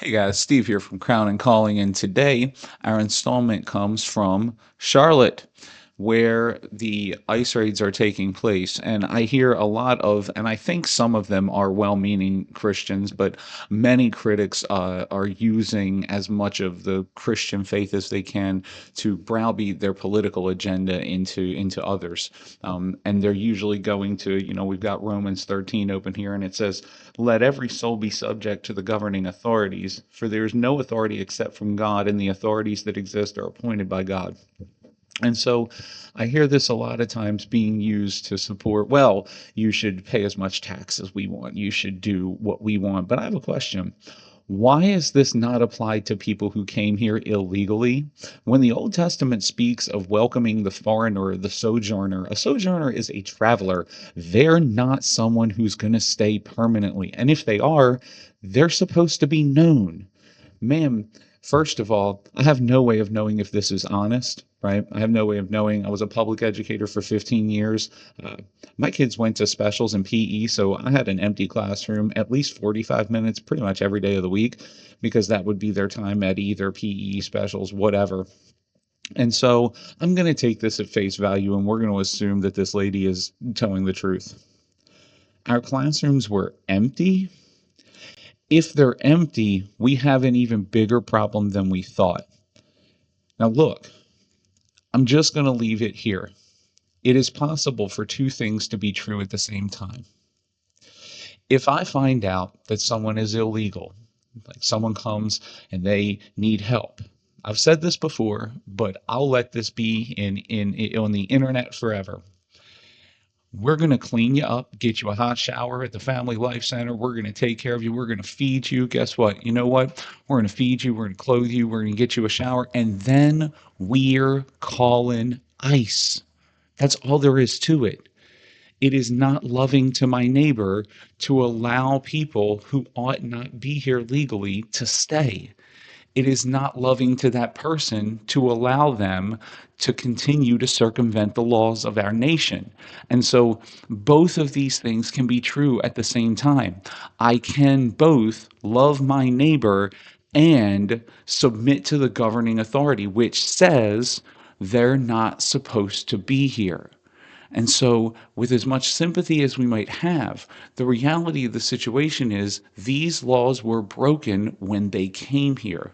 Hey guys, Steve here from Crown and Calling, and today our installment comes from Charlotte, where the ICE raids are taking place. And I hear a lot of, and I think some of them are well meaning Christians, but many critics are using as much of the Christian faith as they can to browbeat their political agenda into others. And they're usually going to, we've got Romans 13 open here, and it says, let every soul be subject to the governing authorities, for there is no authority except from God, and the authorities that exist are appointed by God. And so I hear this a lot of times being used to support, well, you should pay as much tax as we want. You should do what we want. But I have a question. Why is this not applied to people who came here illegally? When the Old Testament speaks of welcoming the foreigner, the sojourner, a sojourner is a traveler. They're not someone who's going to stay permanently. And if they are, they're supposed to be known. Ma'am, first of all, I have no way of knowing if this is honest, right? I have no way of knowing. I was a public educator for 15 years. Uh, my kids went to specials in PE, so I had an empty classroom at least 45 minutes pretty much every day of the week because that would be their time at either PE specials, whatever. And so I'm going to take this at face value and we're going to assume that this lady is telling the truth. Our classrooms were empty. If they're empty, we have an even bigger problem than we thought. Now, look, I'm just going to leave it here. It is possible for two things to be true at the same time. If I find out that someone is illegal, like someone comes and they need help, I've said this before, but I'll let this be on the internet forever. We're going to clean you up, get you a hot shower at the Family Life Center. We're going to take care of you. We're going to feed you. Guess what? You know what? We're going to feed you. We're going to clothe you. We're going to get you a shower. And then we're calling ICE. That's all there is to it. It is not loving to my neighbor to allow people who ought not be here legally to stay. It is not loving to that person to allow them to continue to circumvent the laws of our nation. And so both of these things can be true at the same time. I can both love my neighbor and submit to the governing authority, which says they're not supposed to be here. And so, with as much sympathy as we might have, the reality of the situation is these laws were broken when they came here.